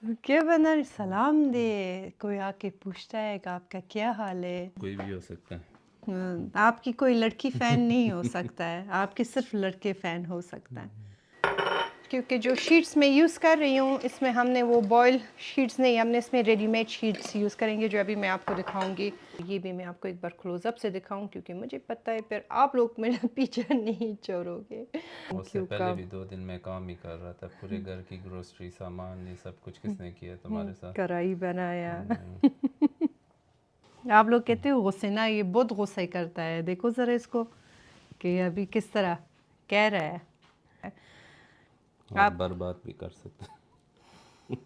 क्या बना सलाम दे, कोई आके पूछता है कि आपका क्या हाल है। कोई भी हो सकता है। आपकी कोई लड़की फ़ैन नहीं हो सकता है, आपके सिर्फ लड़के फ़ैन हो सकता है। क्योंकि जो शीट्स मैं यूज़ कर रही हूँ इसमें हमने वो बॉयल शीट्स नहीं, हमने इसमें रेडीमेड शीट्स यूज़ करेंगे जो अभी मैं आपको दिखाऊंगी। ये भी मैं आपको एक बार क्लोज़अप से दिखाऊं क्योंकि मुझे पता है फिर आप लोग मेरा पीछा नहीं छोड़ोगे। उससे क्यों पहले का भी 2 दिन मैं काम ही कर रहा था, पूरे घर की ग्रोसरी सामान ये सब कुछ किसने किया तुम्हारे साथ? कढ़ाई बनाया। हम्म, आप लोग कहते हो गुस्से ना, ये बहुत गुस्से करता है, देखो ज़रा इसको कि अभी किस तरह कह रहा है। और आप बर्बाद भी कर सकते हैं।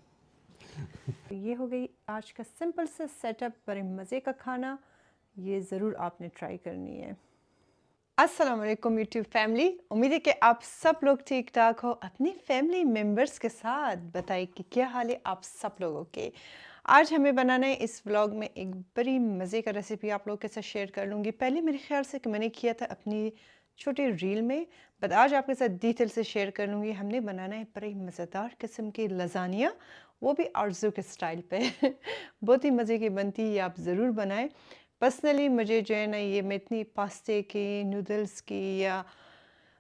ये हो गई आज का सिंपल सा सेटअप, बड़े मज़े का खाना। ये ज़रूर आपने ट्राई करनी है। अस्सलाम वालेकुम यूट्यूब फैमिली, उम्मीद है कि आप सब लोग ठीक ठाक हो। अपनी फैमिली मेम्बर्स के साथ बताइए कि क्या हाल है आप सब लोगों के। आज हमें बनाना है इस व्लॉग में एक बड़ी मज़े का रेसिपी आप लोगों के साथ शेयर कर लूँगी। पहले मेरे ख्याल से कि मैंने किया था अपनी छोटी रील में, बट आज आपके साथ डिटेल से शेयर कर लूँगी। हमने बनाना है बड़ी मज़ेदार किस्म की लज़ानिया, वो भी आरज़ू के स्टाइल पे। बहुत ही मज़े की बनती है, ये आप ज़रूर बनाएं। पर्सनली मुझे जो है ना, ये मैं इतनी पास्ते की, नूडल्स की या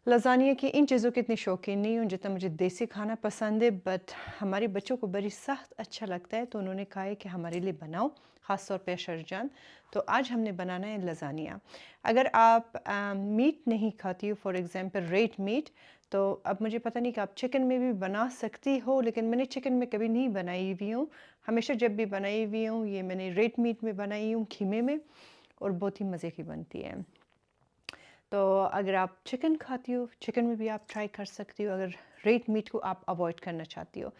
लज़ानिया की, इन चीज़ों की इतनी शौकीन नहीं हूँ जितना मुझे देसी खाना पसंद है। बट हमारे बच्चों को बड़ी सख्त अच्छा लगता है तो उन्होंने कहा है कि हमारे लिए बनाओ, ख़ास तौर पे अशरजान। तो आज हमने बनाना है लज़ानिया। अगर आप मीट नहीं खाती हो, फॉर एग्ज़ाम्पल रेड मीट, तो अब मुझे पता नहीं कि आप चिकन में भी बना सकती हो, लेकिन मैंने चिकन में कभी नहीं बनाई हुई हूँ। हमेशा जब भी बनाई हुई हूँ ये मैंने रेड मीट में बनाई हूँ, कीमे में, और बहुत ही मज़े की बनती है। तो अगर आप चिकन खाती हो, चिकन में भी आप ट्राई कर सकती हो, अगर रेड मीट को आप अवॉइड करना चाहती हो।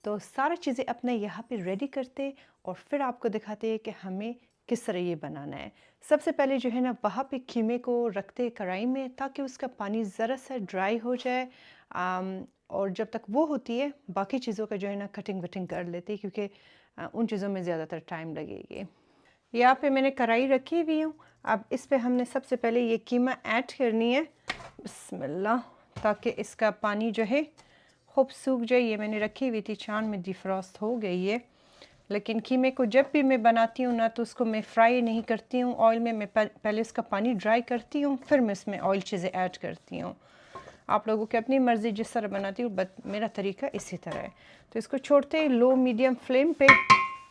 तो सारी चीज़ें अपना यहाँ पे रेडी करते और फिर आपको दिखाते हैं कि हमें किस तरह ये बनाना है। सबसे पहले जो है ना, वहाँ पे कीमे को रखते कढ़ाई में ताकि उसका पानी ज़रा सा ड्राई हो जाए। और जब तक वो होती है बाकी चीज़ों का जो है ना कटिंग वटिंग कर लेते हैं, क्योंकि उन चीज़ों में ज़्यादातर टाइम लगेगी। यहाँ पे मैंने कढ़ाई रखी हुई हूँ। अब इस पे हमने सबसे पहले ये कीमा ऐड करनी है, बिस्मिल्लाह, ताकि इसका पानी जो है खूब सूख जाए। ये मैंने रखी हुई थी, चांद में डिफ्रॉस्ट हो गई है। लेकिन कीमे को जब भी मैं बनाती हूँ ना, तो उसको मैं फ्राई नहीं करती हूँ ऑयल में, मैं पहले उसका पानी ड्राई करती हूँ, फिर मैं इसमें ऑयल चीज़ें ऐड करती हूँ। आप लोगों की अपनी मर्ज़ी जिस तरह बनाती हूँ, बट मेरा तरीका इसी तरह है। तो इसको छोड़ते हैं लो मीडियम फ्लेम पे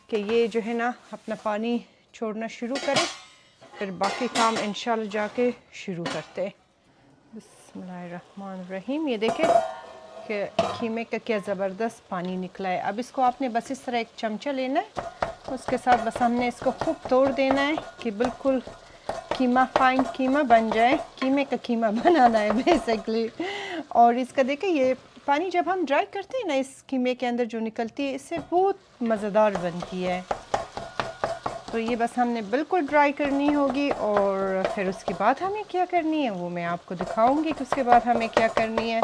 कि ये जो है ना अपना पानी छोड़ना शुरू करे, फिर बाकी काम इंशाल्लाह जाके शुरू करते। बिस्मिल्लाहिर्रहमानिर्रहीम। ये देखें कि कीमे का क्या ज़बरदस्त पानी निकला है। अब इसको आपने बस इस तरह एक चमचा लेना है, उसके साथ बस हमने इसको खूब तोड़ देना है कि बिल्कुल कीमा, फाइन कीमा बन जाए। कीमे का कीमा बनाना है बेसिकली। और इसका देखें ये पानी जब हम ड्राई करते हैं ना, इस कीमे के अंदर जो निकलती है, इससे बहुत मज़ेदार बनती है। तो ये बस हमने बिल्कुल ड्राई करनी होगी, और फिर उसके बाद हमें क्या करनी है वो मैं आपको दिखाऊंगी कि उसके बाद हमें क्या करनी है।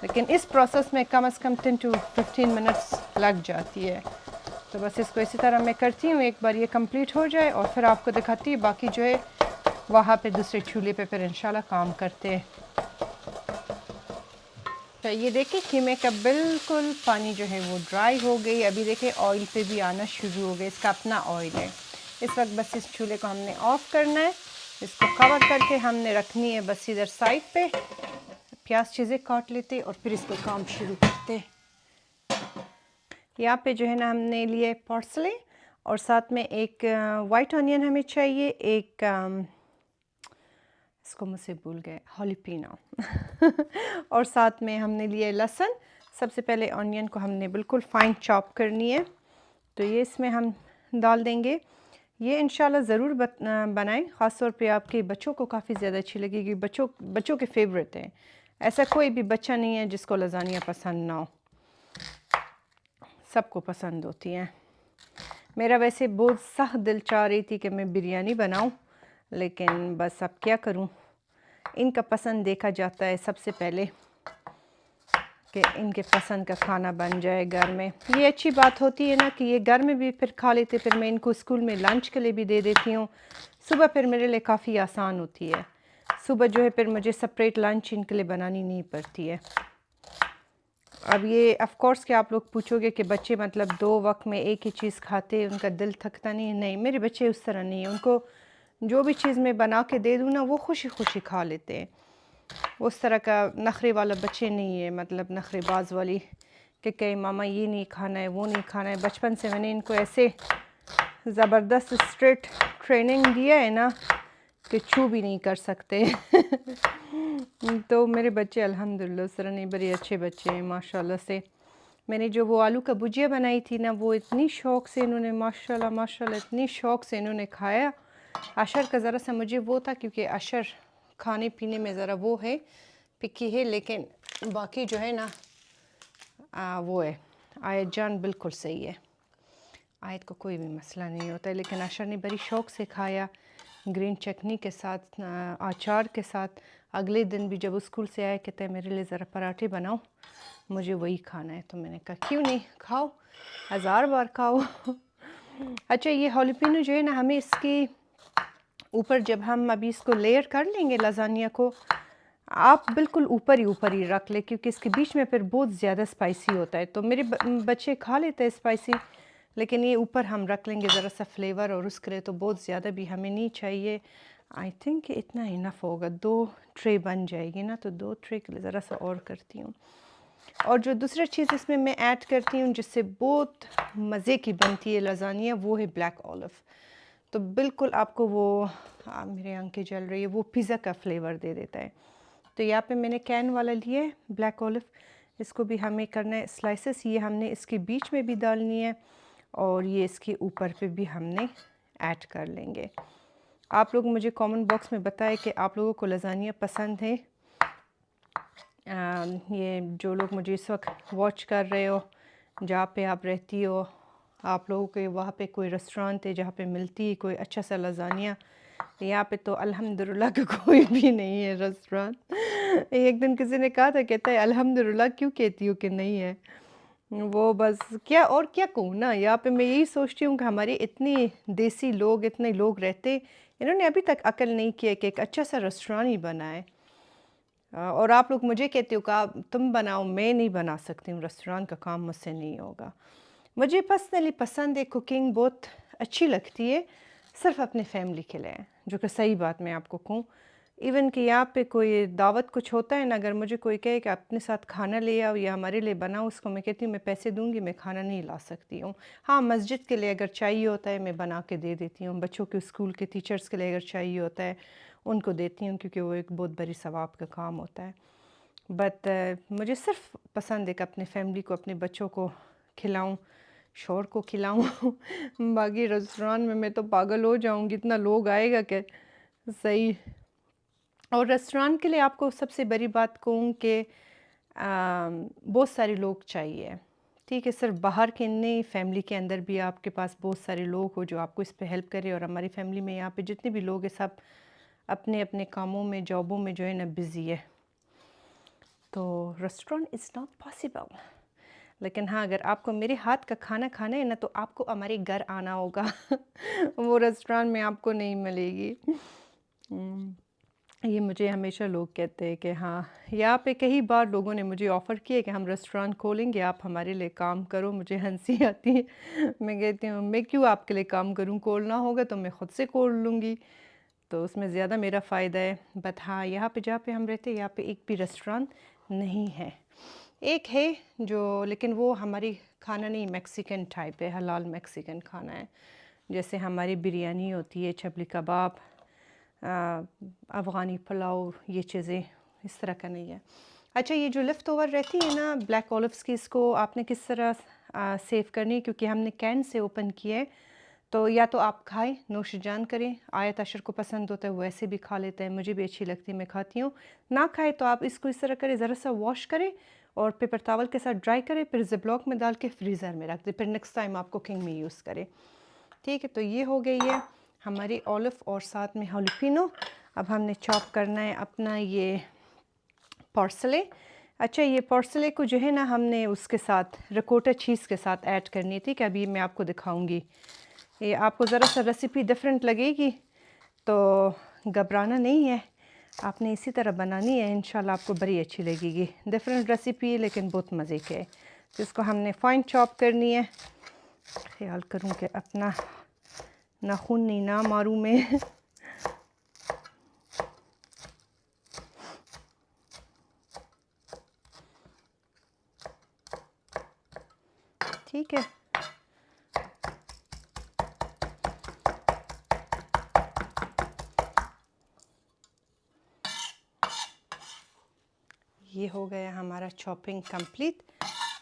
लेकिन इस प्रोसेस में कम से कम 10 to 15 मिनट्स लग जाती है। तो बस इसको इसी तरह मैं करती हूँ, एक बार ये कंप्लीट हो जाए और फिर आपको दिखाती है बाकी जो है वहाँ पे दूसरे चूल्हे पे फिर इंशाल्लाह काम करते हैं। तो ये देखिए कीमे का बिल्कुल पानी जो है वो ड्राई हो गई। अभी देखिए ऑयल पे भी आना शुरू हो गया, इसका अपना ऑयल है। इस वक्त बस इस चूल्हे को हमने ऑफ करना है, इसको कवर करके हमने रखनी है बस इधर साइड पे। प्याज चीज़ें काट लेते और फिर इसको काम शुरू करते। यहाँ पे जो है ना हमने लिए पार्सले, और साथ में एक वाइट ऑनियन हमें चाहिए, एक इसको मुझसे भूल गए, हालीपिनो। और साथ में हमने लिए लहसुन। सबसे पहले ऑनियन को हमने बिल्कुल फाइन चॉप करनी है, तो ये इसमें हम डाल देंगे। ये इंशाल्लाह ज़रूर बनाएं, ख़ास तौर पे आपके बच्चों को काफ़ी ज़्यादा अच्छी लगेगी। बच्चों के फेवरेट हैं, ऐसा कोई भी बच्चा नहीं है जिसको लज़ानिया पसंद ना हो, सबको पसंद होती हैं। मेरा वैसे बहुत सख्त दिल चाह रही थी कि मैं बिरयानी बनाऊं, लेकिन बस अब क्या करूं, इनका पसंद देखा जाता है सबसे पहले कि इनके पसंद का खाना बन जाए घर में। ये अच्छी बात होती है ना कि ये घर में भी फिर खा लेते, फिर मैं इनको स्कूल में लंच के लिए भी दे देती हूँ। सुबह फिर मेरे लिए काफ़ी आसान होती है, सुबह जो है फिर मुझे सेपरेट लंच इनके लिए बनानी नहीं पड़ती है। अब ये ऑफ़ कोर्स कि आप लोग पूछोगे कि बच्चे मतलब 2 वक़्त में एक ही चीज़ खाते, उनका दिल थकता नहीं है? नहीं, मेरे बच्चे उस तरह नहीं हैं। उनको जो भी चीज़ मैं बना के दे दूँ ना, वो खुशी-खुशी खा लेते हैं। उस तरह का नखरे वाला बच्चे नहीं है, मतलब नखरेबाज़ वाली कि कहीं मामा ये नहीं खाना है, वो नहीं खाना है। बचपन से मैंने इनको ऐसे ज़बरदस्त स्ट्रिक्ट ट्रेनिंग दिया है ना कि छू भी नहीं कर सकते। तो मेरे बच्चे अल्हम्दुलिल्लाह उस तरह नहीं, बड़े अच्छे बच्चे हैं माशाल्लाह से। मैंने जो वो आलू का भुजिया बनाई थी ना, वो इतनी शौक़ से इन्होंने माशाल्लाह माशाल्लाह इतनी शौक़ से इन्होंने खाया। अशर का ज़रा सा मुझे वो था क्योंकि अशर खाने पीने में ज़रा वो है, पिकी है, लेकिन बाकी जो है ना वो है, आयत जान बिल्कुल सही है। आयत को कोई भी मसला नहीं होता है, लेकिन अशर ने बड़ी शौक़ से खाया, ग्रीन चटनी के साथ, अचार के साथ। अगले दिन भी जब वो स्कूल से आया कहता है मेरे लिए ज़रा पराठे बनाओ, मुझे वही खाना है। तो मैंने कहा क्यों नहीं, खाओ, 1000 बार खाओ। अच्छा, ये हालेपिनो जो है ना, हमें इसके ऊपर जब हम अभी इसको लेयर कर लेंगे लाज़ानिया को, आप बिल्कुल ऊपर ही रख लें क्योंकि इसके बीच में फिर बहुत ज़्यादा स्पाइसी होता है। तो मेरे बच्चे खा लेते हैं स्पाइसी, लेकिन ये ऊपर हम रख लेंगे ज़रा सा फ्लेवर, और उसके लिए तो बहुत ज़्यादा भी हमें नहीं चाहिए। आई थिंक इतना इनफ होगा, 2 ट्रे बन जाएगी ना, तो 2 ट्रे के लिए ज़रा सा और करती हूँ। और जो दूसरा चीज़ इसमें मैं ऐड करती हूँ जिससे बहुत मज़े की बनती है लाज़ानिया, वो है ब्लैक ऑलिव। तो बिल्कुल आपको वो मेरे आंखें जल रही है, वो पिज़्ज़ा का फ्लेवर दे देता है। तो यहाँ पे मैंने कैन वाला लिया है ब्लैक ऑलिव, इसको भी हमें करना है स्लाइसेस। ये हमने इसके बीच में भी डालनी है और ये इसके ऊपर पे भी हमने ऐड कर लेंगे। आप लोग मुझे कमेंट बॉक्स में बताएं कि आप लोगों को लाज़ानिया पसंद है। ये जो लोग मुझे इस वक्त वॉच कर रहे हो, जहाँ पे आप रहती हो, आप लोगों के वहाँ पे कोई रेस्टोरेंट है जहाँ पे मिलती है कोई अच्छा सा लाज़ानिया? यहाँ पे तो अल्हम्दुलिल्लाह का कोई भी नहीं है रेस्टोरेंट। एक दिन किसी ने कहा था, कहता है अल्हम्दुलिल्लाह क्यों कहती हो कि नहीं है? वो बस क्या, और क्या कहूँ ना, यहाँ पे मैं यही सोचती हूँ कि हमारे इतने देसी लोग, इतने लोग रहते, इन्होंने अभी तक अकल नहीं किया कि एक अच्छा सा रेस्टोरेंट ही बनाए। और आप लोग मुझे कहते हो कि तुम बनाओ, मैं नहीं बना सकती हूँ, रेस्टोरेंट का काम मुझसे नहीं होगा। मुझे पर्सनली पसंद है, कुकिंग बहुत अच्छी लगती है, सिर्फ अपने फैमिली के लिए, जो कि सही बात मैं आपको कहूँ। इवन कि यहाँ पे कोई दावत कुछ होता है ना, अगर मुझे कोई कहे कि अपने साथ खाना ले आओ या हमारे लिए बनाओ, उसको मैं कहती हूँ मैं पैसे दूंगी, मैं खाना नहीं ला सकती हूँ। हाँ, मस्जिद के लिए अगर चाहिए होता है मैं बना के दे देती हूँ, बच्चों के स्कूल के टीचर्स के लिए अगर चाहिए होता है उनको देती हूँ, क्योंकि वो एक बहुत बड़ी सवाब का काम होता है। बट मुझे सिर्फ पसंद है कि अपने फैमिली को, अपने बच्चों को खिलाऊँ, शौहर को खिलाऊँ। बाकी रेस्टोरेंट में मैं तो पागल हो जाऊँगी, इतना लोग आएगा कि सही। और रेस्टोरेंट के लिए आपको सबसे बड़ी बात कहूँ कि बहुत सारे लोग चाहिए, ठीक है? सिर्फ बाहर के नहीं, फैमिली के अंदर भी आपके पास बहुत सारे लोग हो जो आपको इस पे हेल्प करे। और हमारी फैमिली में यहाँ पे जितने भी लोग हैं सब अपने अपने कामों में, जॉबों में जो है ना बिज़ी है, तो रेस्टोरेंट इज़ नॉट पॉसिबल। लेकिन हाँ, अगर आपको मेरे हाथ का खाना खाना है ना, तो आपको हमारे घर आना होगा। वो रेस्टोरेंट में आपको नहीं मिलेगी। ये मुझे हमेशा लोग कहते हैं कि हाँ, यहाँ पे कई बार लोगों ने मुझे ऑफ़र किया कि हम रेस्टोरेंट खोलेंगे, आप हमारे लिए काम करो। मुझे हंसी आती है, मैं कहती हूँ मैं क्यों आपके लिए काम करूँ, खोलना होगा तो मैं ख़ुद से खोल लूँगी, तो उसमें ज़्यादा मेरा फ़ायदा है। बट हाँ, यहाँ पे जहाँ पे हम रहते हैं यहाँ पे एक भी रेस्टोरेंट नहीं है। एक है जो, लेकिन वो हमारी खाना नहीं, मैक्सिकन टाइप है, हलाल मैक्सिकन खाना है। जैसे हमारी बिरयानी होती है, छपली कबाब, अफ़गानी पुलाव, ये चीज़ें इस तरह का नहीं है। अच्छा, ये जो लेफ़्ट ओवर रहती है ना ब्लैक ऑलिव्स की, इसको आपने किस तरह सेव करनी है? क्योंकि हमने कैन से ओपन किया है, तो या तो आप खाएं, नोश जान करें। आयत अशर को पसंद होता है, वो ऐसे भी खा लेता है, मुझे भी अच्छी लगती है, मैं खाती हूँ। ना खाए तो आप इसको इस तरह करें, ज़रा सा वॉश करें और पेपर टॉवल के साथ ड्राई करें, फिर ज़िप-लॉक में डाल के फ्रीज़र में रख दें, फिर नेक्स्ट टाइम आप कुकिंग में यूज़ करें, ठीक है? तो ये हो गई है हमारी ऑलिव और साथ में हालेपिनो। अब हमने चॉप करना है अपना ये पार्सले। अच्छा, ये पार्सले को जो है ना, हमने उसके साथ रिकोटा चीज़ के साथ ऐड करनी थी, कि अभी मैं आपको दिखाऊंगी। ये आपको ज़रा सा रेसिपी डिफरेंट लगेगी, तो घबराना नहीं है। आपने इसी तरह बनानी है, इंशाल्लाह आपको बड़ी अच्छी लगेगी। डिफरेंट रेसिपी है लेकिन बहुत मज़े के है। तो इसको हमने फाइन चॉप करनी है। ख्याल करूँ कि अपना नाखून नहीं ना मारूँ मैं। ठीक है, ये हो गया हमारा चॉपिंग कंप्लीट।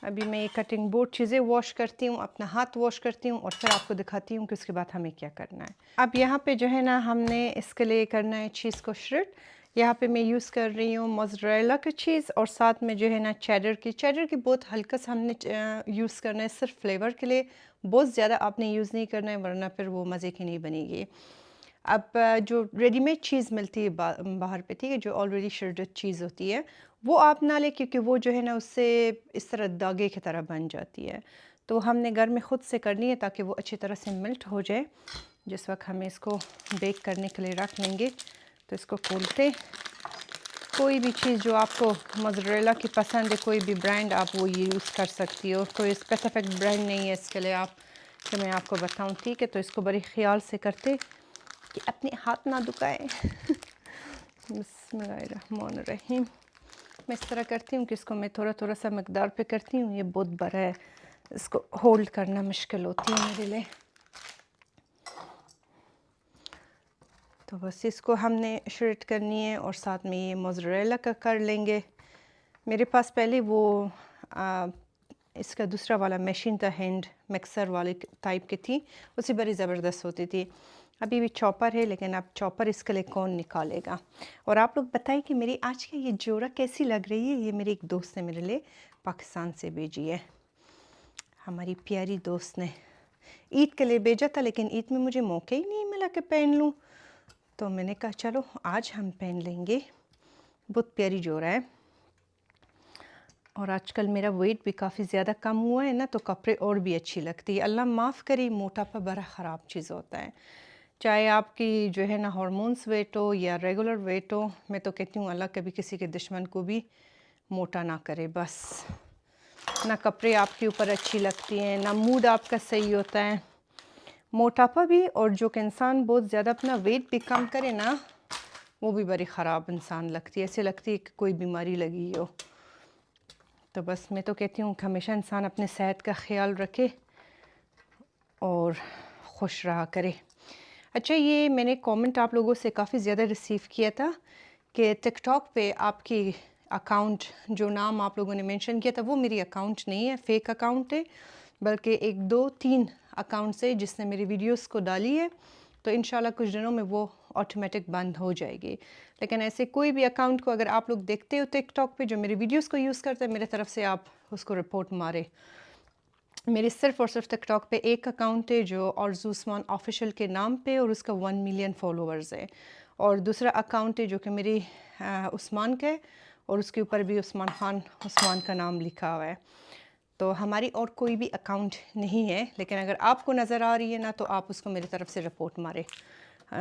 अभी मैं ये कटिंग बोर्ड चीज़ें वॉश करती हूँ, अपना हाथ वॉश करती हूँ और फिर आपको दिखाती हूँ कि उसके बाद हमें क्या करना है। अब यहाँ पे जो है ना, हमने इसके लिए करना है चीज़ को श्रेड। यहाँ पे मैं यूज़ कर रही हूँ मोज़रेला की चीज़ और साथ में जो है ना चेडर की बहुत हल्का सा हमने यूज़ करना है, सिर्फ फ्लेवर के लिए। बहुत ज़्यादा आपने यूज़ नहीं करना है वरना फिर वो मज़े की नहीं बनेगी। अब जो रेडीमेड चीज़ मिलती है बाहर पे, ठीक है, जो ऑलरेडी श्रेडेड चीज़ होती है, वो आप ना लें क्योंकि वो जो है ना उससे इस तरह दागे की तरह बन जाती है। तो हमने घर में ख़ुद से करनी है ताकि वो अच्छी तरह से मेल्ट हो जाए। जिस वक्त हमें इसको बेक करने के लिए रख लेंगे तो इसको खोलते, कोई भी चीज़ जो आपको मोज़रेला की पसंद है, कोई भी ब्रांड आप वो यूज़ कर सकती हो। कोई स्पेसिफिक ब्रांड नहीं है इसके लिए आप कि मैं आपको बताऊँ, ठीक है। तो इसको बड़े ख्याल से करते कि अपने हाथ ना दुखाए। बिस्मिल्लाहिर्रहमानिर्रहीम। मैं इस तरह करती हूँ कि इसको मैं थोड़ा थोड़ा सा मकदार पे करती हूँ। ये बहुत बड़ा है, इसको होल्ड करना मुश्किल होती है मेरे लिए। तो बस इसको हमने श्रेड करनी है और साथ में ये मोज़रेला का कर लेंगे। मेरे पास पहले वो इसका दूसरा वाला मशीन था, हैंड मिक्सर वाले टाइप की थी, उससे बड़ी ज़बरदस्त होती थी। अभी भी चॉपर है लेकिन अब चॉपर इसके लिए कौन निकालेगा। और आप लोग बताइए कि मेरी आज की ये जोड़ा कैसी लग रही है। ये मेरी एक दोस्त ने मेरे लिए पाकिस्तान से भेजी है, हमारी प्यारी दोस्त ने ईद के लिए भेजा था, लेकिन ईद में मुझे मौका ही नहीं मिला कि पहन लूँ। तो मैंने कहा चलो आज हम पहन लेंगे। बहुत प्यारी जोड़ा है और आजकल मेरा वेट भी काफ़ी ज़्यादा कम हुआ है ना, तो कपड़े और भी अच्छी लगती है। अल्लाह माफ़ करे, मोटापा बड़ा ख़राब चीज़ होता है। चाहे आपकी जो है ना हार्मोन्स वेट हो या रेगुलर वेट हो, मैं तो कहती हूँ अल्लाह कभी किसी के दुश्मन को भी मोटा ना करे। बस ना कपड़े आपके ऊपर अच्छी लगती हैं, ना मूड आपका सही होता है। मोटापा भी, और जो कि इंसान बहुत ज़्यादा अपना वेट भी कम करे ना, वो भी बड़ी ख़राब इंसान लगती है। ऐसे लगती है कि कोई बीमारी लगी हो। तो बस मैं तो कहती हूँ कि हमेशा इंसान अपने सेहत का ख्याल रखे और खुश रहा करे। अच्छा, ये मैंने कमेंट आप लोगों से काफ़ी ज़्यादा रिसीव किया था कि टिकटॉक पे आपकी अकाउंट, जो नाम आप लोगों ने मेंशन किया था, वो मेरी अकाउंट नहीं है, फेक अकाउंट है, बल्कि 1 2 3 अकाउंट से जिसने मेरी वीडियोस को डाली है। तो इंशाल्लाह कुछ दिनों में वो ऑटोमेटिक बंद हो जाएगी। लेकिन ऐसे कोई भी अकाउंट को अगर आप लोग देखते हो टिकटॉक पे जो मेरी वीडियोस को यूज़ करते हैं, मेरी तरफ से आप उसको रिपोर्ट मारे। मेरी सिर्फ़ और सिर्फ टिकटॉक पे एक अकाउंट है जो आरज़ू उस्मान ऑफिशियल के नाम पे, और उसका 1 मिलियन फॉलोअर्स है। और दूसरा अकाउंट है जो कि मेरी उस्मान का है और उसके ऊपर भी उस्मान खान उस्मान का नाम लिखा हुआ है। तो हमारी और कोई भी अकाउंट नहीं है, लेकिन अगर आपको नज़र आ रही है ना, तो आप उसको मेरी तरफ से रिपोर्ट मारे।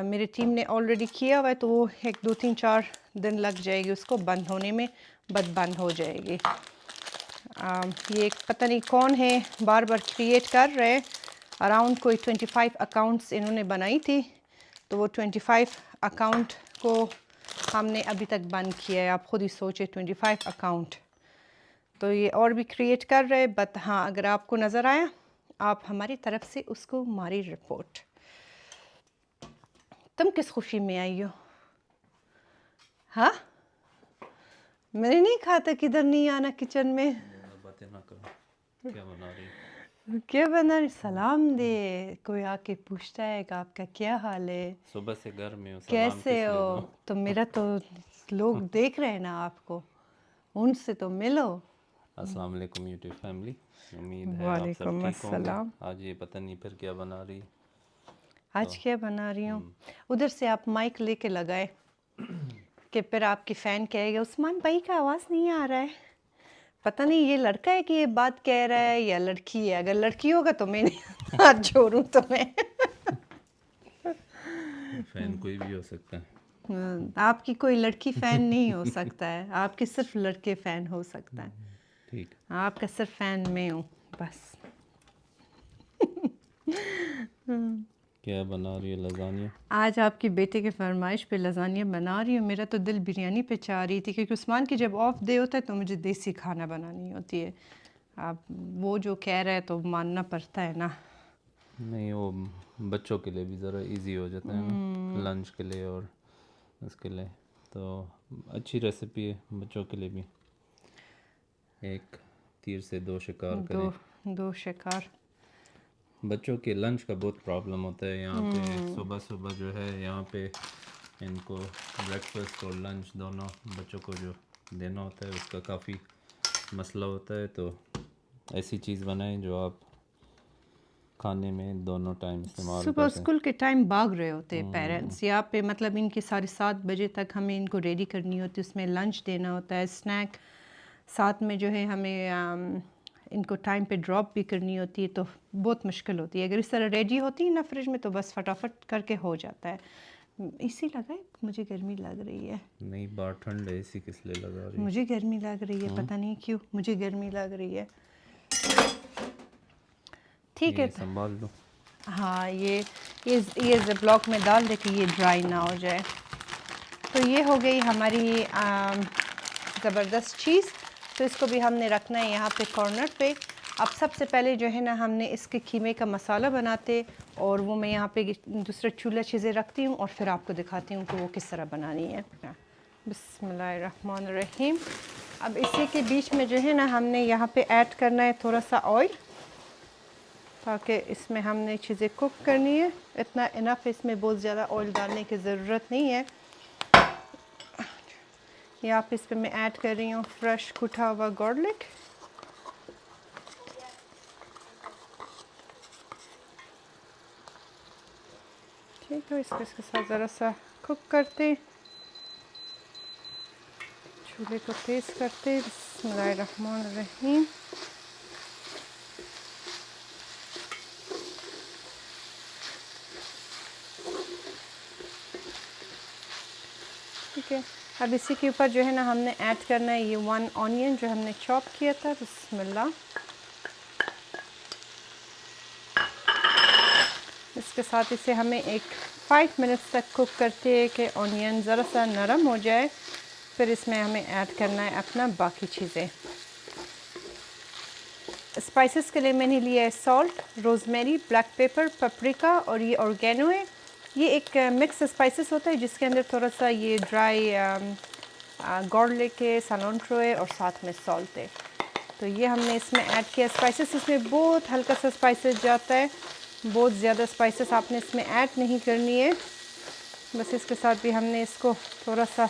मेरी टीम ने ऑलरेडी किया हुआ है, तो वो 1 2 3 4 दिन लग जाएगी उसको बंद होने में, बंद हो जाएगी। ये एक पता नहीं कौन है बार बार क्रिएट कर रहे हैं। अराउंड कोई 25 अकाउंट्स इन्होंने बनाई थी, तो वो 25 अकाउंट को हमने अभी तक बंद किया है। आप खुद ही सोचिए, 25 अकाउंट। तो ये और भी क्रिएट कर रहे हैं, बट हाँ, अगर आपको नज़र आया, आप हमारी तरफ से उसको मारी रिपोर्ट। तुम किस खुशी में आई हो? हाँ, मैंने नहीं कहा था किधर नहीं आना किचन में। बातें ना करो, क्या बना रही? क्या बना रही? सलाम दे, कोई आके पूछता है कि आपका क्या हाल है, सुबह से घर में हो, सलाम कैसे किस लिए हो। दो? तो मेरा तो लोग देख रहे हैं ना आपको, उनसे तो मिलो। अस्सलाम वालेकुम यूट्यूब फैमिली, उम्मीद है आप सब वालेकुम ठीक होंगे। अस्सलाम। आज ये पता नहीं फिर क्या बना रही। आज तो क्या बना रही हूँ? उधर से आप माइक लेके लगाए कि फिर आपकी फ़ैन कहेगा उस्मान भाई का आवाज़ नहीं आ रहा है। पता नहीं ये लड़का है कि ये बात कह रहा है या लड़की है। अगर लड़की होगा तो मैं हाथ जोड़ूं तो मैं। फैन कोई भी हो सकता है। आपकी कोई लड़की फ़ैन नहीं हो सकता है, आपके सिर्फ लड़के फ़ैन हो सकता है। ठीक। आपका सिर्फ फ़ैन मैं हूँ बस। क्या बना रही है? लजानिया? आज आपके बेटे के फरमाइश पे लजानिया बना रही हूँ। मेरा तो दिल बिरयानी पे चाह रही थी, क्योंकि उस्मान की जब ऑफ डे होता है तो मुझे देसी खाना बनानी होती है। अब वो जो कह रहा है तो मानना पड़ता है ना। नहीं, वो बच्चों के लिए भी ज़रा इजी हो जाता है ना, लंच के लिए और उसके लिए, तो अच्छी रेसिपी है बच्चों के लिए भी। एक तीर से दो शिकार दो करें। दो शिकार। बच्चों के लंच का बहुत प्रॉब्लम होता है यहाँ पे। सुबह सुबह जो है यहाँ पे इनको ब्रेकफास्ट और लंच दोनों बच्चों को जो देना होता है उसका काफ़ी मसला होता है। तो ऐसी चीज़ बनाएं जो आप खाने में दोनों टाइम इस्तेमाल सुबह कर सकें। स्कूल के टाइम भाग रहे होते हैं पेरेंट्स यहाँ पे, मतलब इनके 7:30 तक हमें इनको रेडी करनी होती है, उसमें लंच देना होता है, स्नैक साथ में जो है हमें इनको टाइम पे ड्रॉप भी करनी होती है, तो बहुत मुश्किल होती है। अगर इस तरह रेडी होती है ना फ्रिज में तो बस फटाफट करके हो जाता है। इसी लगा है, मुझे गर्मी लग रही है। नहीं, बाहर ठंड है, इसी किस लिए लगा रही है? मुझे गर्मी लग रही है, पता नहीं क्यों मुझे गर्मी लग रही है। ठीक है ये संभाल लो। हाँ, ये ज़िप्लॉक में डाल दे कि ये ड्राई ना हो जाए। तो ये हो गई हमारी ज़बरदस्त चीज़। तो इसको भी हमने रखना है यहाँ पे कॉर्नर पे। अब सबसे पहले जो है ना हमने इसके कीमे का मसाला बनाते, और वो मैं यहाँ पे दूसरे चूल्हा चीज़ें रखती हूँ और फिर आपको दिखाती हूँ कि वो किस तरह बनानी है। बिस्मिल्लाहिर्रहमानिर्रहीम। अब इसी के बीच में जो है ना हमने यहाँ पे ऐड करना है थोड़ा सा ऑयल, ताकि इसमें हमने चीज़ें कुक करनी है। इतना इनफ, इसमें बहुत ज़्यादा ऑयल डालने की ज़रूरत नहीं है। यहाँ पे इस पर मैं ऐड कर रही हूँ फ्रेश कुटा हुआ गार्लिक। ठीक है, इसके साथ ज़रा सा कुक करते, चूल्हे को तेज़ करते। बिस्मिल्लाहिर्रहमानिर्रहीम। ठीक है, अब इसी के ऊपर जो है ना हमने ऐड करना है ये 1 ऑनियन जो हमने चॉप किया था। बिस्मिल्लाह। इसके साथ इसे हमें एक 5 मिनट्स तक कुक करते हैं कि ऑनियन ज़रा सा नरम हो जाए। फिर इसमें हमें ऐड करना है अपना बाकी चीज़ें। स्पाइसेस के लिए मैंने लिया है salt, rosemary, black pepper, paprika और ये ऑर्गेनो है। ये एक मिक्स स्पाइसेस होता है जिसके अंदर थोड़ा सा ये ड्राई गार्लिक है, सलोंट्रो है और साथ में सॉल्ट है। तो ये हमने इसमें ऐड किया स्पाइसेस। इसमें बहुत हल्का सा स्पाइसेस जाता है, बहुत ज़्यादा स्पाइसेस आपने इसमें ऐड नहीं करनी है। बस इसके साथ भी हमने इसको थोड़ा सा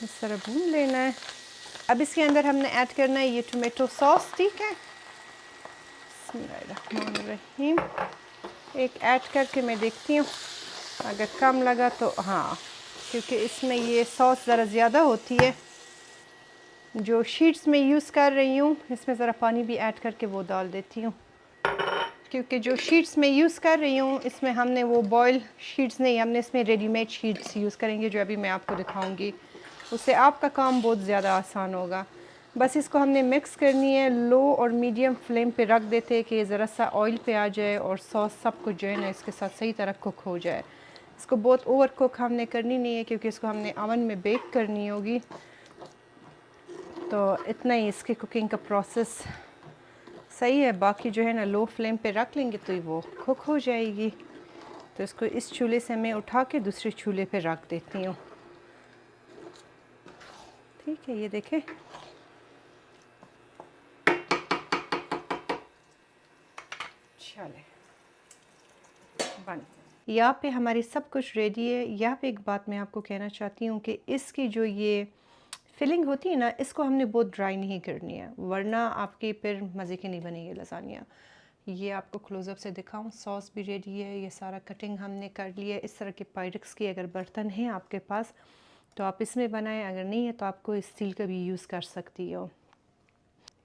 इस तरह भून लेना है। अब इसके अंदर हमने ऐड करना है ये टोमेटो सॉस। ठीक है, बिस्मिल्लाहिर्रहमानिर्रहीम। एक ऐड करके मैं देखती हूँ, अगर कम लगा तो हाँ, क्योंकि इसमें ये सॉस ज़रा ज़्यादा होती है। जो शीट्स में यूज़ कर रही हूँ इसमें ज़रा पानी भी ऐड करके वो डाल देती हूँ, क्योंकि जो शीट्स में यूज़ कर रही हूँ इसमें हमने वो बॉयल शीट्स नहीं, हमने इसमें रेडीमेड शीट्स यूज़ करेंगे जो अभी मैं आपको दिखाऊंगी। उससे आपका काम बहुत ज़्यादा आसान होगा। बस इसको हमने मिक्स करनी है, लो और मीडियम फ्लेम पे रख देते हैं कि ज़रा सा ऑयल पे आ जाए और सॉस सब कुछ जो है ना इसके साथ सही तरह कुक हो जाए। इसको बहुत ओवर कुक हमने करनी नहीं है, क्योंकि इसको हमने ओवन में बेक करनी होगी। तो इतना ही इसकी कुकिंग का प्रोसेस सही है। बाकी जो है ना लो फ्लेम पे रख लेंगे तो वो कुक हो जाएगी। तो इसको इस चूल्हे से मैं उठा के दूसरे चूल्हे पे रख देती हूँ। ठीक है, ये देखें। चले बन, यहाँ पे हमारी सब कुछ रेडी है। यहाँ पे एक बात मैं आपको कहना चाहती हूँ कि इसकी जो ये फिलिंग होती है ना, इसको हमने बहुत ड्राई नहीं करनी है, वरना आपके फिर मज़े की नहीं बनेगी लसानिया। ये आपको क्लोज़अप से दिखाऊं, सॉस भी रेडी है, ये सारा कटिंग हमने कर लिया है। इस तरह के पायरेक्स के अगर बर्तन हैं आपके पास तो आप इसमें बनाएं, अगर नहीं है तो आपको स्टील का भी यूज़ कर सकती हो।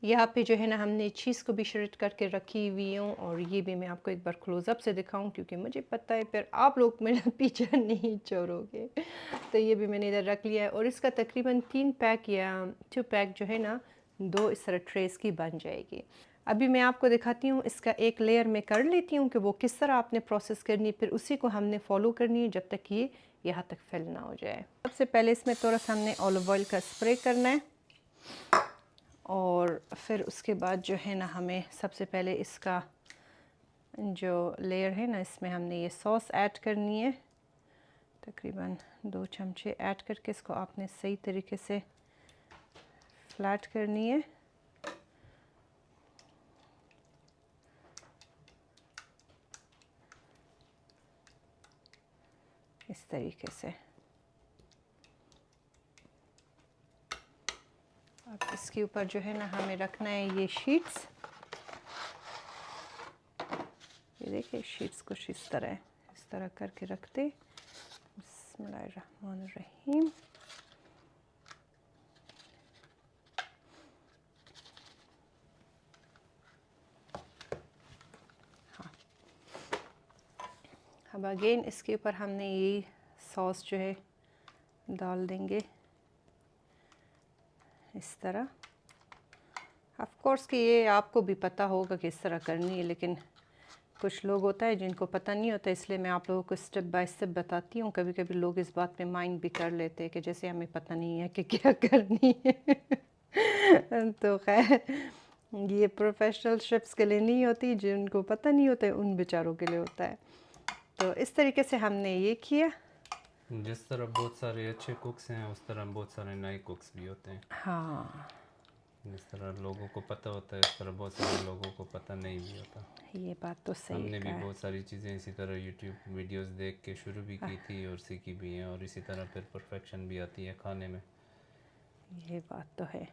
यहाँ पे जो है ना हमने चीज़ को भी श्रेड करके रखी हुई हूँ, और ये भी मैं आपको एक बार क्लोज़अप से दिखाऊं क्योंकि मुझे पता है फिर आप लोग मेरा पीछा नहीं छोड़ोगे। तो ये भी मैंने इधर रख लिया है, और इसका तकरीबन 3 पैक या 2 पैक जो है ना 2 इस तरह ट्रेस की बन जाएगी। अभी मैं आपको दिखाती हूँ, इसका एक लेयर मैं कर लेती हूँ कि वो किस तरह आपने प्रोसेस करनी है, फिर उसी को हमने फॉलो करनी है जब तक ये यहाँ तक फिल ना हो जाए। सबसे पहले इसमें थोड़ा सा हमने ऑलिव ऑयल का स्प्रे करना है, और फिर उसके बाद जो है ना हमें सबसे पहले इसका जो लेयर है ना इसमें हमने ये सॉस ऐड करनी है। तकरीबन 2 चमचे ऐड करके इसको आपने सही तरीके से फ्लैट करनी है। इस तरीके से अब इसके ऊपर जो है ना हमें रखना है ये शीट्स। ये देखिए शीट्स कुछ इस तरह करके रखते। बिस्मिल्लाहिर्रहमानिर्रहीम। हाँ, अब अगेन इसके ऊपर हमने ये सॉस जो है डाल देंगे इस तरह। ऑफ कोर्स कि ये आपको भी पता होगा कि इस तरह करनी है, लेकिन कुछ लोग होता है जिनको पता नहीं होता, इसलिए मैं आप लोगों को स्टेप बाय स्टेप बताती हूँ। कभी कभी लोग इस बात पे माइंड भी कर लेते हैं कि जैसे हमें पता नहीं है कि क्या करनी है। तो खैर ये प्रोफेशनल शेफ्स के लिए नहीं होती, जिनको पता नहीं होता है उन बेचारों के लिए होता है। तो इस तरीके से हमने ये किया। जिस तरह बहुत सारे अच्छे कुक्स हैं उस तरह बहुत सारे नए कुक्स भी होते हैं। हाँ, जिस तरह लोगों को पता होता है इस तरह बहुत सारे लोगों को पता नहीं भी होता। ये बात तो सही हमने भी है। बहुत सारी चीज़ें इसी तरह यूट्यूब वीडियोस देख के शुरू भी की थी और सीखी भी हैं, और इसी तरह फिर परफेक्शन भी आती है खाने में। ये बात तो है।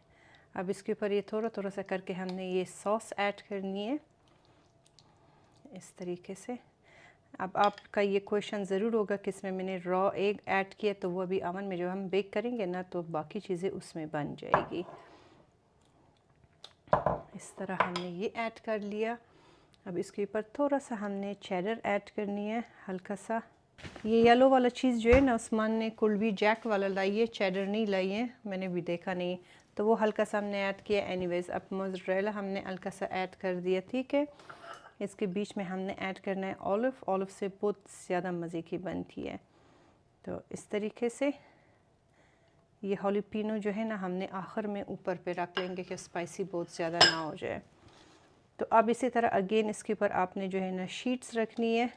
अब इसके ऊपर ये थोड़ा थोड़ा सा करके हमने ये सॉस ऐड करनी है इस तरीके से। अब आपका ये क्वेश्चन ज़रूर होगा कि इसमें मैंने रॉ एग ऐड किया, तो वो अभी अवन में जब हम बेक करेंगे ना तो बाकी चीज़ें उसमें बन जाएगी। इस तरह हमने ये ऐड कर लिया। अब इसके ऊपर थोड़ा सा हमने चेडर ऐड करनी है, हल्का सा। ये येलो वाला चीज़ जो है ना उस्मान ने कुल्बी जैक वाला लाई है, चेडर नहीं लाई है, मैंने भी देखा नहीं, तो वो हल्का सा हमने ऐड किया। एनीवेज अब मोज़रेला हमने हल्का सा ऐड कर दिया, ठीक है। इसके बीच में हमने ऐड करना है ऑलिव। ऑलिव से बहुत ज़्यादा मज़े की बनती है। तो इस तरीके से ये हालीपिनो जो है ना हमने आखिर में ऊपर पे रख लेंगे कि स्पाइसी बहुत ज़्यादा ना हो जाए। तो अब इसी तरह अगेन इसके ऊपर आपने जो है ना शीट्स रखनी है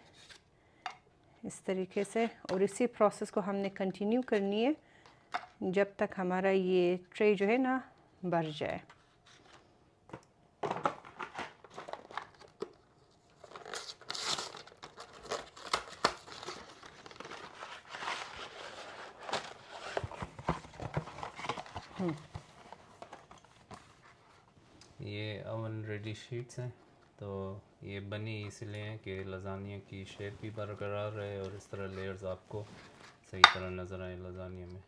इस तरीके से, और इसी प्रोसेस को हमने कंटिन्यू करनी है जब तक हमारा ये ट्रे जो है ना भर जाए। ये ओवन रेडी शीट्स हैं, तो ये बनी इसलिए हैं कि लजानिया की शेप भी बरकरार रहे और इस तरह लेयर्स आपको सही तरह नज़र आए लजानिया में।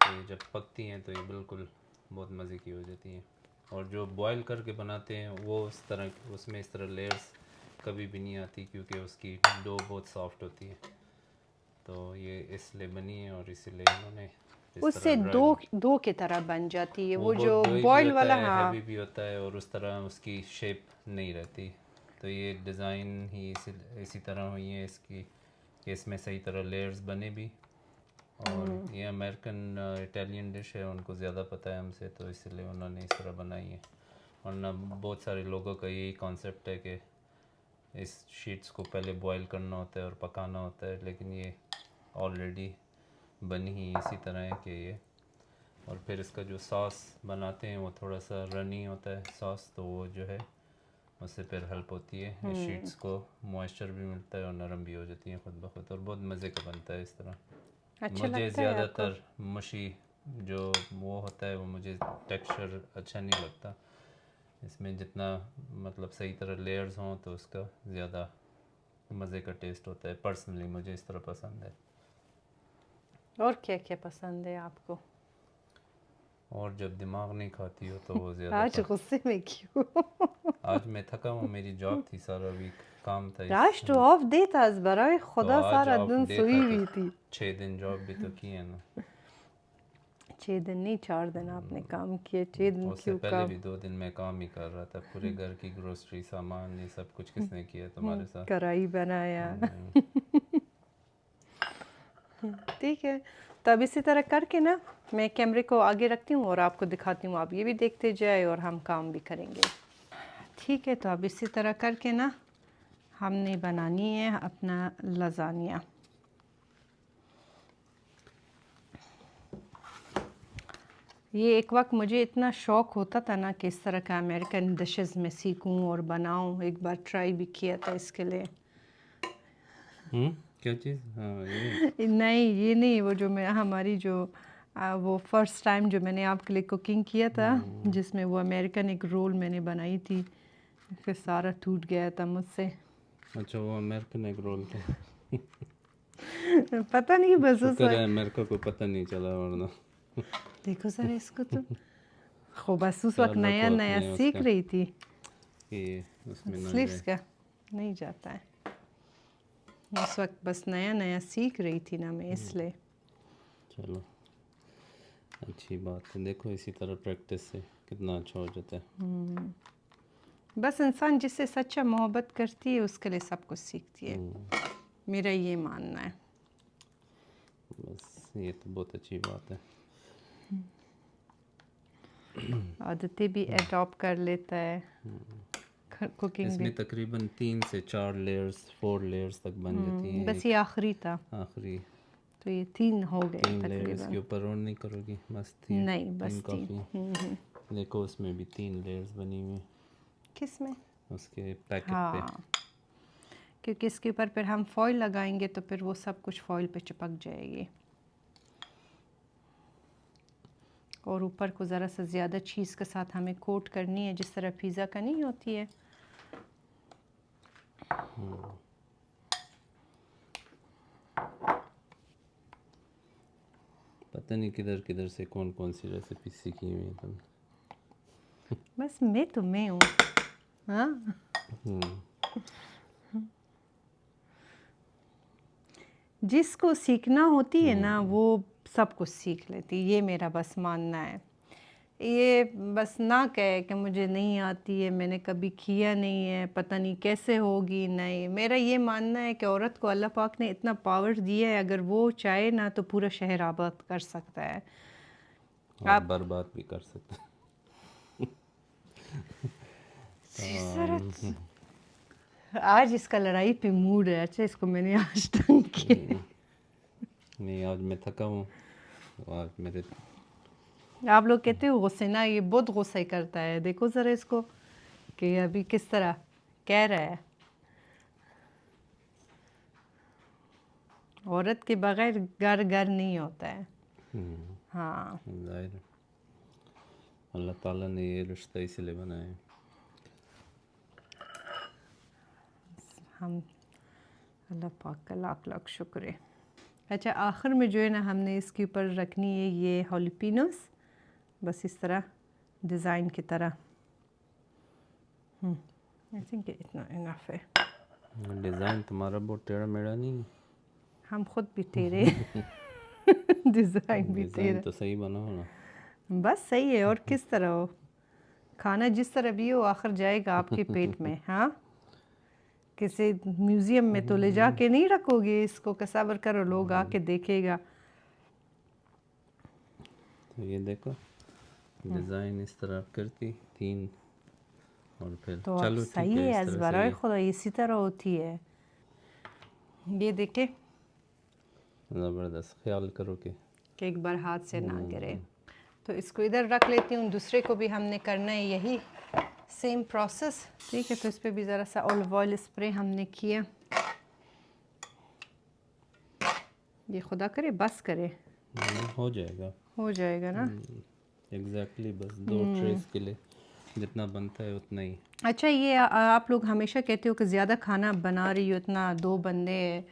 तो ये जब पकती हैं तो ये बिल्कुल बहुत मज़े की हो जाती हैं। और जो बॉयल करके बनाते हैं वो उस तरह उसमें इस तरह लेयर्स कभी भी नहीं आती क्योंकि उसकी डो बहुत सॉफ्ट होती है। तो ये इसलिए बनी है और इसीलिए इन्होंने इस उससे तरह दो ड्राई। दो की तरह बन जाती है वो वो बहुत जो डोई भी बॉयल होता वाला। है, हाँ, हैवी भी होता है और उस तरह उसकी शेप नहीं रहती। तो ये डिज़ाइन ही इसी तरह हुई है इसकी कि इसमें सही तरह लेयर्स बने भी। और ये अमेरिकन इटालियन डिश है, उनको ज़्यादा पता है हमसे, तो इसलिए उन्होंने इस तरह बनाई है। वरना बहुत सारे लोगों का यही कॉन्सेप्ट है कि इस शीट्स को पहले बॉईल करना होता है और पकाना होता है, लेकिन ये ऑलरेडी बनी ही इसी तरह है कि ये। और फिर इसका जो सॉस बनाते हैं वो थोड़ा सा रनी होता है सॉस, तो वो जो है उससे फिर हेल्प होती है इस शीट्स को मॉइस्चर भी मिलता है और नरम भी हो जाती हैं खुद ब खुद, और बहुत मज़े का बनता है इस तरह। अच्छा मुझे लगता है आपको? ज़्यादातर मशी जो वो होता है वो मुझे टेक्सचर अच्छा नहीं लगता। इसमें जितना मतलब सही तरह लेयर्स हों तो उसका ज़्यादा मज़े का टेस्ट होता है। पर्सनली मुझे इस तरह पसंद है। और क्या क्या पसंद है आपको? और जब दिमाग नहीं खाती हो तो वो ज़्यादा आज गुस्से में क्यों? आज मैं थका हूँ, मेरी जॉब थी सारा वीक, काम था आज तो ऑफ डे था आज बराए तो खुदा आज सारा ऑफ दिन डे सोई था तो हुई थी 6 दिन जॉब भी तो की है ना। 6 दिन नहीं 4 दिन आपने काम किए 6 दिन उससे क्यों पहले काम भी 2 दिन मैं काम ही कर रहा था, पूरे घर की ग्रोसरी सामान ये सब कुछ किसने किया तुम्हारे साथ? कढ़ाई बनाया हम्म, ठीक है। तो अब इसी तरह करके ना मैं कैमरे को आगे रखती हूँ और आपको दिखाती हूँ, आप ये भी देखते जाए और हम काम भी करेंगे। ठीक है, तो अब इसी तरह करके ना हमने बनानी है अपना लजानिया। ये एक वक्त मुझे इतना शौक़ होता था ना कि इस तरह का अमेरिकन डिशेस में सीखूं और बनाऊं, एक बार ट्राई भी किया था इसके लिए। क्या चीज़? हाँ ये नहीं ये नहीं, वो जो मैं हमारी जो वो फर्स्ट टाइम जो मैंने आपके लिए कुकिंग किया था जिसमें वो अमेरिकन एक रोल मैंने बनाई थी, फिर सारा टूट गया था मुझसे। अच्छा, वो अमेरिकन एग रोल थे। पता नहीं बस उस शुक्र है वक्त अमेरिका को पता नहीं चला, वरना देखो सर इसको तो खो बस उस वक्त ख्याल नया रखो नया अपने सीख उसका रही थी। कि उसमें ना स्लीव्स जाए। का नहीं जाता है, उस वक्त बस नया नया सीख रही थी ना मैं, इसलिए। चलो अच्छी बात है, देखो इसी तरह प्रैक्टिस से कितना अच्छा हो जाता है। बस इंसान जिससे सच्चा मोहब्बत करती है उसके लिए सब कुछ सीखती है, मेरा ये मानना है। बस ये तो बहुत अच्छी बात है। आदतें भी अडॉप्ट कर लेता है, कुकिंग भी। इसमें तकरीबन 3 से 4 लेयर्स 4 लेयर्स तक बन जाती हैं। बस ये आखिरी था, आखिरी तो ये 3 हो गए 3 लेयर तकरीबन। इसके ऊपर और नहीं करोगी? मस्त थी नहीं बस 3 काफ़ी। देखो उसमें भी 3 लेयर्स बनी हुई किस में? उसके पैकेट पे। हाँ, क्योंकि इसके ऊपर फिर हम फॉइल लगाएंगे तो फिर वो सब कुछ फॉइल पे चिपक जाएगी। और ऊपर को ज़रा सा ज़्यादा चीज़ के साथ हमें कोट करनी है, जिस तरह पिज़्ज़ा का नहीं होती है। पता नहीं किधर किधर से कौन कौन सी रेसिपी सीखी हुई है तुम। बस मैं तो मैं हूँ। हाँ, जिसको सीखना होती है ना वो सब कुछ सीख लेती, ये मेरा बस मानना है। ये बस ना कहे कि मुझे नहीं आती है, मैंने कभी किया नहीं है, पता नहीं कैसे होगी। नहीं, मेरा ये मानना है कि औरत को अल्लाह पाक ने इतना पावर दिया है, अगर वो चाहे ना तो पूरा शहर आबाद कर सकता है। और आप बर्बाद भी कर सकते हैं। आज इसका लड़ाई पे मूड है। अच्छा, इसको मैंने आज तंग किया। नहीं आज मैं थका हूँ, आज मेरे आप लोग कहते हो गुस्से ना, ये बहुत गुस्सा करता है। देखो ज़रा इसको कि अभी किस तरह कह रहा है। औरत के बगैर घर घर नहीं होता है। हाँ, जाहिर है अल्लाह ताला ने ये रिश्ता इसलिए बनाया है। हम अल्लाह पाक का लाख लाख शुक्र है। अच्छा, आखिर में जो है ना हमने इसके ऊपर रखनी है ये हॉलिपिनोस, बस इस तरह डिज़ाइन की तरह। आई थिंक इतना इनफ है। डिज़ाइन तुम्हारा बहुत टेढ़ा मेढ़ा नहीं है। हम खुद भी टेढ़े डिज़ाइन भी डिज़ाइन टेढ़ा। तो सही बनाओ ना। बस सही है, और किस तरह हो। खाना जिस तरह भी हो आखिर जाएगा आपके पेट में। हाँ, किसी म्यूज़ियम में तो ले जाके नहीं रखोगे इसको, कसबर करो लोग आके देखेगा। तो ये देखो डिज़ाइन इस तरह करती 3 और फिर तो अब चलो ठीक सही है है, इस तरह सही अज़बरा है। खुदा इसी तरह होती है। ये देखे ज़बरदस्त, ख्याल करो कि कि एक बार हाथ से ना गिरे। तो इसको इधर रख लेती हूँ, दूसरे को भी हमने करना है यही सेम प्रोसेस। ठीक है, तो इस पर भी ज़रा सा ऑलिव ऑयल स्प्रे हमने किया। ये खुदा करे बस करे, हो जाएगा। हो जाएगा ना। एग्जैक्टली बस 2 ट्रेस के लिए जितना बनता है उतना ही। अच्छा, ये आप लोग हमेशा कहते हो कि ज़्यादा खाना बना रही हो, इतना 2 बंदे हैं,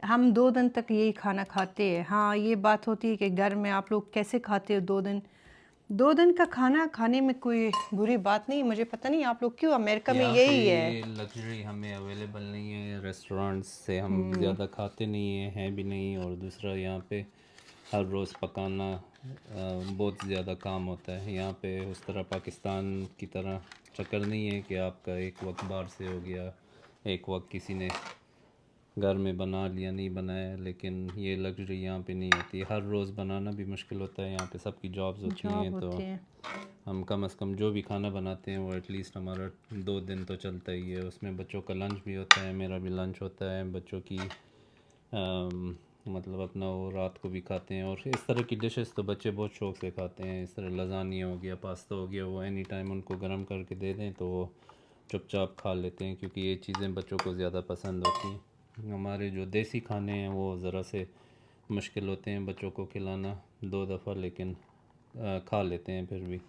हम 2 दिन तक यही खाना खाते हैं। हाँ, ये बात होती है कि घर में आप लोग कैसे खाते हो 2 दिन। 2 दिन का खाना खाने में कोई बुरी बात नहीं। मुझे पता नहीं आप लोग क्यों, अमेरिका में यहाँ यही है। पे लग्जरी हमें अवेलेबल नहीं है, रेस्टोरेंट्स से हम ज़्यादा खाते नहीं हैं भी नहीं। और दूसरा यहाँ पे हर रोज़ पकाना बहुत ज़्यादा काम होता है। यहाँ पे उस तरह पाकिस्तान की तरह चक्कर नहीं है कि आपका एक वक्त बाहर से हो गया, एक वक्त किसी ने घर में बना लिया, नहीं बनाया। लेकिन ये लग्जरी यहाँ पे नहीं होती, हर रोज़ बनाना भी मुश्किल होता है। यहाँ पे सबकी जॉब्स होती जॉब हैं, तो होती है। हम कम से कम जो भी खाना बनाते हैं वो एटलीस्ट हमारा 2 दिन तो चलता ही है। उसमें बच्चों का लंच भी होता है, मेरा भी लंच होता है, बच्चों की मतलब अपना वो रात को भी खाते हैं। और इस तरह की डिशेस तो बच्चे बहुत शौक़ से खाते हैं। इस तरह लज़ानिया हो गया, पास्ता हो गया, वो एनी टाइम उनको गर्म करके दे दें तो वो चुपचाप खा लेते हैं, क्योंकि ये चीज़ें बच्चों को ज़्यादा पसंद होती हैं। हमारे जो देसी खाने हैं वो ज़रा से मुश्किल होते हैं बच्चों को खिलाना 2 दफ़ा, लेकिन खा लेते हैं फिर भी।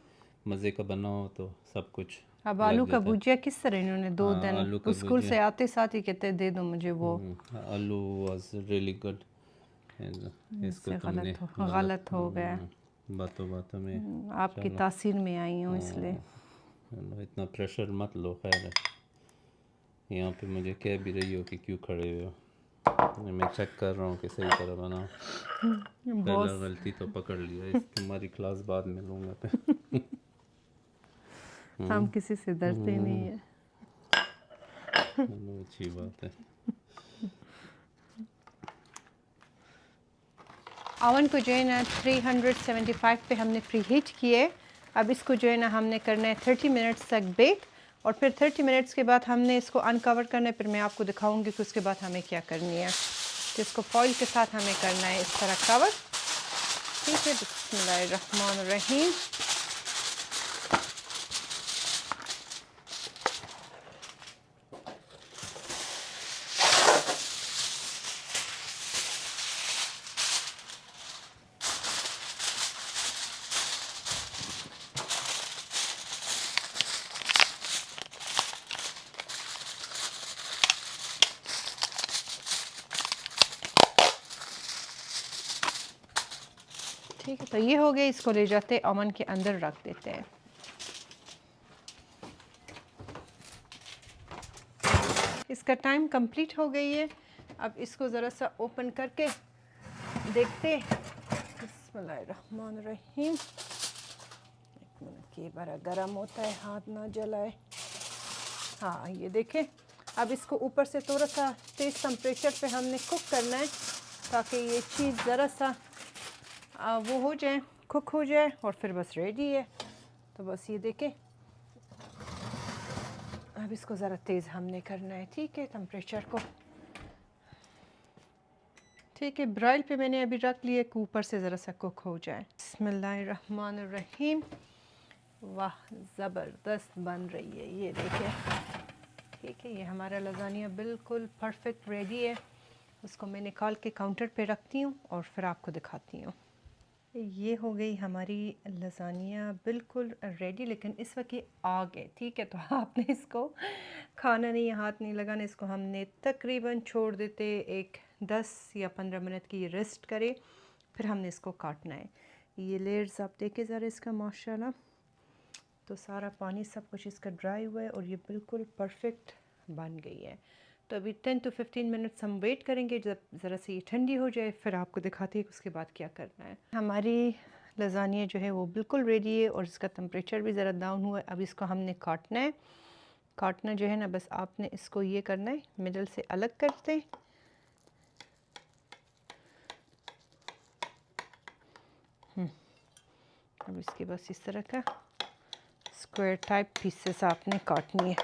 मज़े का बना हो तो सब कुछ अब आलू लग का जाता है। भुजिया किस तरह इन्होंने 2 हाँ, दिन आलू का स्कूल भुजिया। से आते साथ ही कहते दे दो मुझे वो। आलू वाज रियली गुड। इसको इससे तुमने गलत हो गया। बातों बातों में। आपकी चलो, तासीर में आई हूँ इसलिए। चलो इतना प्रेशर मत लो। खैर है, यहाँ पे मुझे कह भी रही हो कि क्यों खड़े हुए हो। मैं चेक कर रहा हूँ कि सही तरह बनाओ। पहला बॉस गलती तो पकड़ लिया, इस तुम्हारी क्लास बाद में लूँगा फिर। हम किसी से डरते नहीं है। चलो अच्छी बात है। ओवन को जो है ना 375 पे हमने प्री हीट किए। अब इसको जो है ना हमने करना है 30 मिनट्स तक बेक, और फिर 30 मिनट्स के बाद हमने इसको अनकवर करना है। फिर मैं आपको दिखाऊंगी कि उसके बाद हमें क्या करनी है। तो इसको फॉइल के साथ हमें करना है इस तरह कवर। ठीक है, बिस्मिल्लाहिर्रहमानिर्रहीम। ठीक है, तो ये हो गया। इसको ले जाते ओवन के अंदर रख देते हैं। इसका टाइम कंप्लीट हो गई है। अब इसको ज़रा सा ओपन करके देखते। बिस्मिल्लाहिर्रहमानिर्रहीम। एक मिनट, ये बड़ा गर्म होता है, हाथ ना जलाए। हाँ, ये देखें। अब इसको ऊपर से थोड़ा सा तेज़ टेम्परेचर पे हमने कुक करना है, ताकि ये चीज़ ज़रा सा वो हो जाए, कुक हो जाए, और फिर बस रेडी है। तो बस ये देखें। अब इसको ज़रा तेज़ हमने करना है, ठीक है, टेम्परेचर को। ठीक है, ब्राइल पे मैंने अभी रख लिया कि ऊपर से ज़रा सा कुक हो जाए। बिस्मिल्लाहिर्रहमानिर्रहीम। वाह, ज़बरदस्त बन रही है, ये देखें। ठीक है, ये हमारा लज़ानिया बिल्कुल परफेक्ट रेडी है। उसको मैं निकाल के काउंटर पे रखती हूँ और फिर आपको दिखाती हूँ। ये हो गई हमारी लज़ानिया बिल्कुल रेडी, लेकिन इस वक्त ये आग है। ठीक है, तो आपने इसको खाना नहीं, हाथ नहीं लगाना। इसको हमने तकरीबन छोड़ देते एक 10 या 15 मिनट की रेस्ट करे, फिर हमने इसको काटना है। ये लेयर्स आप देखें ज़रा इसका, माशाल्लाह। तो सारा पानी सब कुछ इसका ड्राई हुआ है और ये बिल्कुल परफेक्ट बन गई है। तो अभी 10 to 15 मिनट्स हम वेट करेंगे, जब ज़रा सी ठंडी हो जाए फिर आपको दिखाती है कि उसके बाद क्या करना है। हमारी लज़ानिया जो है वो बिल्कुल रेडी है और इसका टेम्परेचर भी ज़रा डाउन हुआ है। अब इसको हमने काटना है। काटना जो है ना, बस आपने इसको ये करना है, मिडल से अलग करते। अब इसके बस इस तरह का स्क्वायर टाइप पीसेस आपने काटनी है।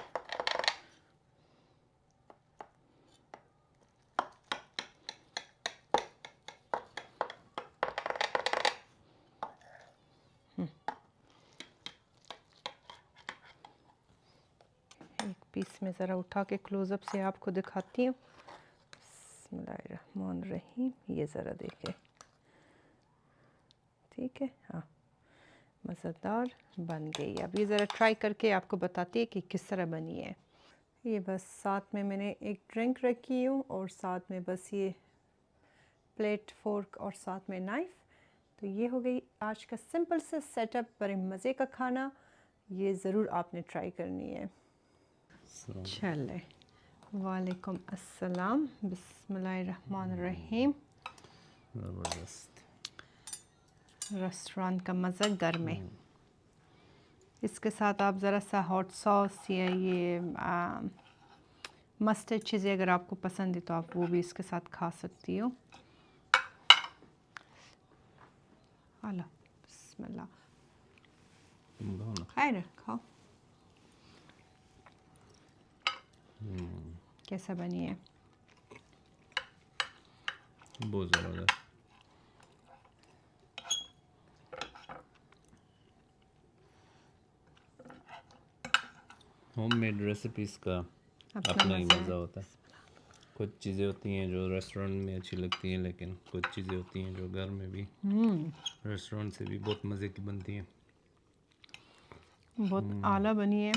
एक पीस में ज़रा उठा के क्लोज़अप से आपको दिखाती हूँ। बिस्मिल्लाहिर्रहमानिर्रहीम। ये ज़रा देखें, ठीक है। हाँ, मज़ेदार बन गई। अब ये ज़रा ट्राई करके आपको बताती है कि किस तरह बनी है। ये बस साथ में मैंने एक ड्रिंक रखी हूँ और साथ में बस ये प्लेट, फोर्क और साथ में नाइफ़। तो ये हो गई आज का सिंपल से सेटअप, बड़े मज़े का खाना। ये ज़रूर आपने ट्राई करनी है। चले, वालेकुम अस्सलाम, बिस्मिल्लाहिर्रहमानिर्रहीम। ज़बरदस्त। रेस्टोरेंट का मज़ा घर में। इसके साथ आप ज़रा सा हॉट सॉस या ये मस्टर्ड चीज़ें अगर आपको पसंद है तो आप वो भी इसके साथ खा सकती हो। अल्लाह, बिस्मिल्लाह, खैर खाओ। कैसा बनी है? बहुत ज़बरदस्त। होममेड रेसिपीज़ का अपना ही मज़ा होता है। कुछ चीज़ें होती हैं जो रेस्टोरेंट में अच्छी लगती हैं, लेकिन कुछ चीज़ें होती हैं जो घर में भी रेस्टोरेंट से भी बहुत मज़े की बनती हैं। बहुत आला बनी है,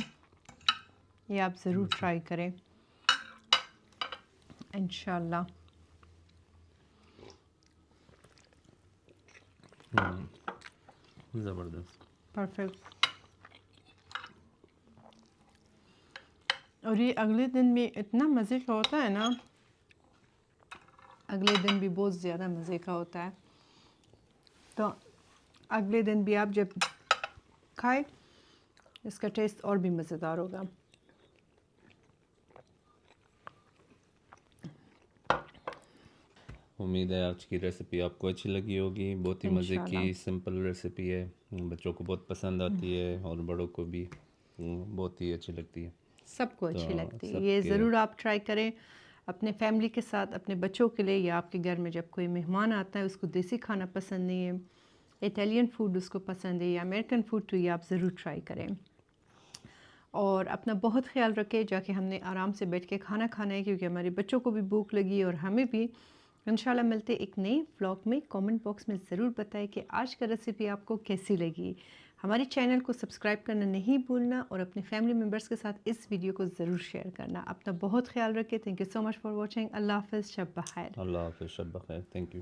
ये आप ज़रूर ट्राई करें इंशाल्लाह। ज़बरदस्त। परफेक्ट। और ये अगले दिन भी इतना मज़े का होता है ना, अगले दिन भी बहुत ज़्यादा मज़े का होता है। तो अगले दिन भी आप जब खाए इसका टेस्ट और भी मज़ेदार होगा। उम्मीद है आज की रेसिपी आपको अच्छी लगी होगी। बहुत ही मज़े इंशाल्लाह। की सिंपल रेसिपी है, बच्चों को बहुत पसंद आती है और बड़ों को भी बहुत ही अच्छी लगती है। सबको तो अच्छी लगती है। ये सबके ज़रूर आप ट्राई करें अपने फैमिली के साथ, अपने बच्चों के लिए, या आपके घर में जब कोई मेहमान आता है उसको देसी खाना पसंद नहीं है, इटालियन फूड उसको पसंद है या अमेरिकन फूड, तो ये आप ज़रूर ट्राई करें। और अपना बहुत ख्याल रखें। जाके हमने आराम से बैठ के खाना खाना है क्योंकि हमारे बच्चों को भी भूख लगी और हमें भी। इंशाल्लाह मिलते एक नए व्लॉग में। कमेंट बॉक्स में ज़रूर बताएं कि आज का रेसिपी आपको कैसी लगी। हमारे चैनल को सब्सक्राइब करना नहीं भूलना और अपने फैमिली मेम्बर्स के साथ इस वीडियो को ज़रूर शेयर करना। अपना बहुत ख्याल रखें। Thank you so much for watching. अल्लाह हाफ़िज़, शब बख़ैर। अल्लाह हाफ़िज़, शब बख़ैर। Thank you.